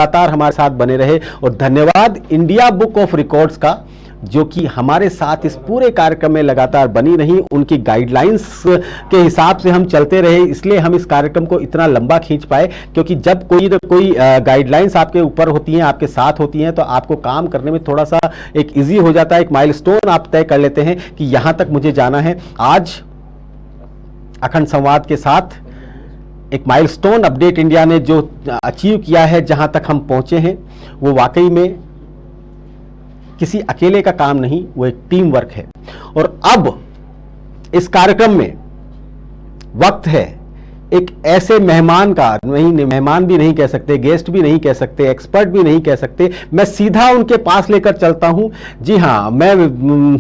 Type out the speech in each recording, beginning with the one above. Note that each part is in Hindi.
लगातार हमारे साथ बने रहे। और धन्यवाद इंडिया बुक ऑफ रिकॉर्ड्स का, जो कि हमारे साथ इस पूरे कार्यक्रम में लगातार बनी रही। उनकी गाइडलाइंस के हिसाब से हम चलते रहे, इसलिए हम इस कार्यक्रम को इतना लंबा खींच पाए। क्योंकि जब कोई गाइडलाइंस आपके ऊपर होती हैं, आपके साथ होती हैं, तो आपको काम करने में थोड़ा सा एक इजी हो जाता है। एक माइलस्टोन आप तय कर लेते हैं कि यहां तक मुझे जाना है। आज अखंड संवाद के साथ एक माइलस्टोन अपडेट इंडिया ने जो अचीव किया है, जहां तक हम पहुंचे हैं, वो वाकई में किसी अकेले का काम नहीं, वो एक टीम वर्क है। और अब इस कार्यक्रम में वक्त है एक ऐसे मेहमान का, नहीं मेहमान भी नहीं कह सकते, गेस्ट भी नहीं कह सकते, एक्सपर्ट भी नहीं कह सकते, मैं सीधा उनके पास लेकर चलता हूं। जी हां, मैं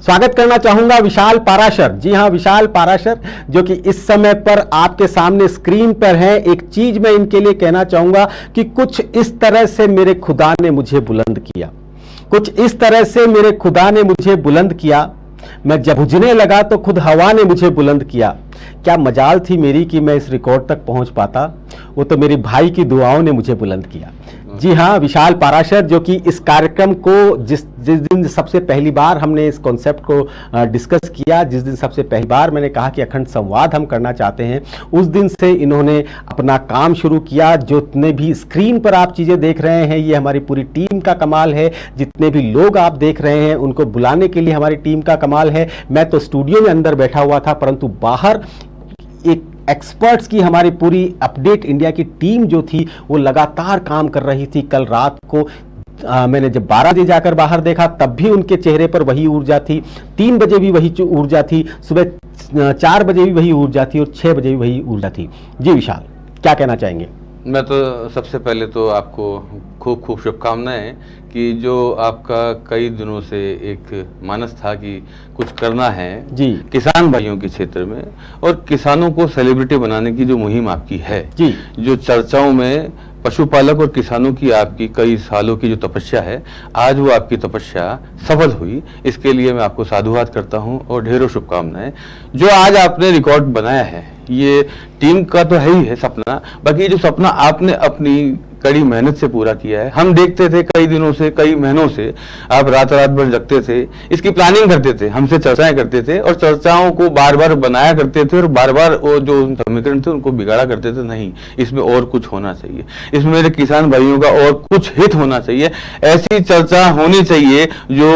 स्वागत करना चाहूंगा विशाल पाराशर। जी हां, विशाल पाराशर जो कि इस समय पर आपके सामने स्क्रीन पर हैं। एक चीज मैं इनके लिए कहना चाहूंगा कि कुछ इस तरह से मेरे खुदा ने मुझे बुलंद किया, कुछ इस तरह से मेरे खुदा ने मुझे बुलंद किया। मैं जब बुझने लगा तो खुद हवा ने मुझे बुलंद किया। क्या मजाल थी मेरी कि मैं इस रिकॉर्ड तक पहुंच पाता, वो तो मेरे भाई की दुआओं ने मुझे बुलंद किया। जी हाँ, विशाल पाराशर जो कि इस कार्यक्रम को जिस दिन सबसे पहली बार हमने इस कॉन्सेप्ट को डिस्कस किया, जिस दिन सबसे पहली बार मैंने कहा कि अखंड संवाद हम करना चाहते हैं, उस दिन से इन्होंने अपना काम शुरू किया। जितने भी स्क्रीन पर आप चीज़ें देख रहे हैं, ये हमारी पूरी टीम का कमाल है। जितने भी लोग आप देख रहे हैं, उनको बुलाने के लिए हमारी टीम का कमाल है। मैं तो स्टूडियो में अंदर बैठा हुआ था, परंतु बाहर एक एक्सपर्ट्स की हमारी पूरी अपडेट इंडिया की टीम जो थी, वो लगातार काम कर रही थी। कल रात को मैंने जब 12 बजे जाकर बाहर देखा, तब भी उनके चेहरे पर वही ऊर्जा थी। 3 बजे भी वही ऊर्जा थी, सुबह 4 बजे भी वही ऊर्जा थी, और 6 बजे भी वही ऊर्जा थी। जी विशाल, क्या कहना चाहेंगे? मैं तो सबसे पहले तो आपको खूब खूब शुभकामनाएं कि जो आपका कई दिनों से एक मानस था कि कुछ करना है जी किसान भाइयों के क्षेत्र में, और किसानों को सेलिब्रिटी बनाने की जो मुहिम आपकी है जी, जो चर्चाओं में पशुपालक और किसानों की आपकी कई सालों की जो तपस्या है, आज वो आपकी तपस्या सफल हुई। इसके लिए मैं आपको साधुवाद करता हूं और ढेरों शुभकामनाएं। जो आज आपने रिकॉर्ड बनाया है, ये टीम का तो है ही है सपना, बाकी जो सपना आपने अपनी कड़ी मेहनत से पूरा किया है। हम देखते थे कई दिनों से, कई महीनों से आप रात रात भर जगते थे, इसकी प्लानिंग करते थे, हमसे चर्चाएं करते थे, और चर्चाओं को बार बार बनाया करते थे, और बार बार वो जो समीकरण थे उनको बिगाड़ा करते थे। नहीं, इसमें और कुछ होना चाहिए, इसमें मेरे किसान भाइयों का और कुछ हित होना चाहिए। ऐसी चर्चा होनी चाहिए जो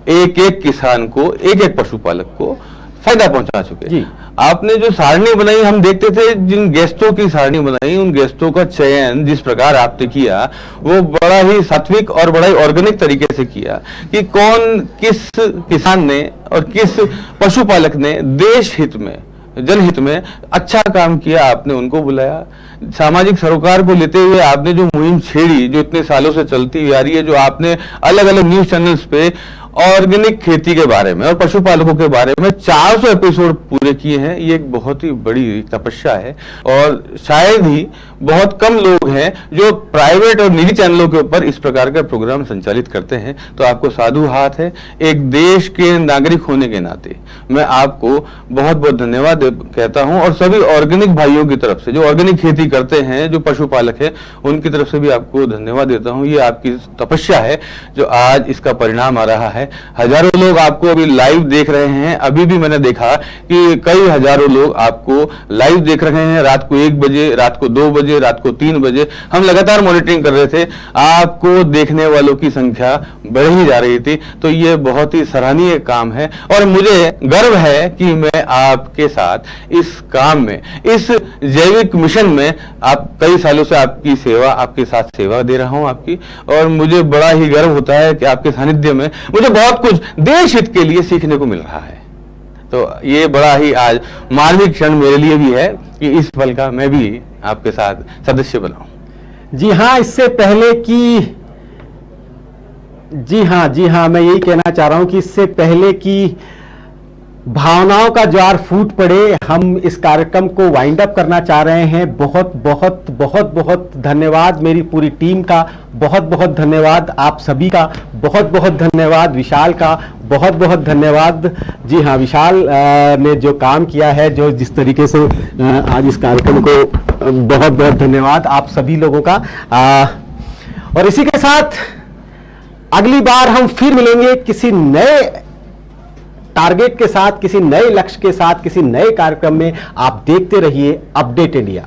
एक एक किसान को, एक एक पशुपालक को फायदा पहुंचा चुके। आपने जो सारणी बनाई, हम देखते थे जिन गेस्टों की सारणी बनाई, उन गेस्टों का चयन जिस प्रकार आपने किया, वो बड़ा ही सात्विक और बड़ा ही ऑर्गेनिक तरीके से किया कि कौन किस किसान ने और किस पशुपालक ने देश हित में, जनहित में अच्छा काम किया, आपने उनको बुलाया। सामाजिक सरोकार को लेते हुए आपने जो मुहिम छेड़ी, जो इतने सालों से चलती हुई आ रही है, जो आपने अलग अलग न्यूज चैनल्स पे ऑर्गेनिक खेती के बारे में और पशुपालकों के बारे में 400 एपिसोड पूरे किए हैं, ये एक बहुत ही बड़ी तपस्या है। और शायद ही बहुत कम लोग हैं जो प्राइवेट और निजी चैनलों के ऊपर इस प्रकार का प्रोग्राम संचालित करते हैं। तो आपको साधु हाथ है। एक देश के नागरिक होने के नाते मैं आपको बहुत बहुत धन्यवाद कहता हूं, और सभी ऑर्गेनिक भाइयों की तरफ से जो ऑर्गेनिक खेती करते हैं, जो पशुपालक है, उनकी तरफ से भी आपको धन्यवाद देता हूं। ये आपकी तपस्या है जो आज इसका परिणाम आ रहा है। हजारों लोग आपको अभी लाइव देख रहे हैं। अभी भी मैंने देखा कि कई हजारों लोग आपको लाइव देख रहे हैं। रात को 1 बजे, रात को 2 बजे, रात को 3 बजे हम लगातार मॉनिटरिंग कर रहे थे, आपको देखने वालों की संख्या बढ़ ही जा रही थी। तो ये बहुत ही सराहनीय काम है, और मुझे गर्व है कि मैं आपके साथ इस काम में, इस जैविक मिशन में आप कई सालों से आपकी सेवा, आपके साथ सेवा दे रहा हूं आपकी, और मुझे बड़ा ही गर्व होता है कि आपके सानिध्य में मुझे बहुत कुछ देश हित के लिए सीखने को मिल रहा है। तो ये बड़ा ही आज मार्मिक क्षण मेरे लिए भी है कि इस पल का मैं भी आपके साथ सदस्य बनाऊं। जी हाँ, इससे पहले कि जी हाँ, मैं यही कहना चाह रहा हूं कि इससे पहले कि भावनाओं का ज्वार फूट पड़े, हम इस कार्यक्रम को वाइंड अप करना चाह रहे हैं। बहुत बहुत बहुत बहुत धन्यवाद मेरी पूरी टीम का, बहुत बहुत धन्यवाद आप सभी का, बहुत बहुत धन्यवाद विशाल का, बहुत बहुत धन्यवाद। जी हाँ, विशाल ने जो काम किया है, जो जिस तरीके से आज इस कार्यक्रम को बहुत बहुत धन्यवाद आप सभी लोगों का। और इसी के साथ अगली बार हम फिर मिलेंगे किसी नए टारगेट के साथ, किसी नए लक्ष्य के साथ, किसी नए कार्यक्रम में। आप देखते रहिए अपडेट इंडिया।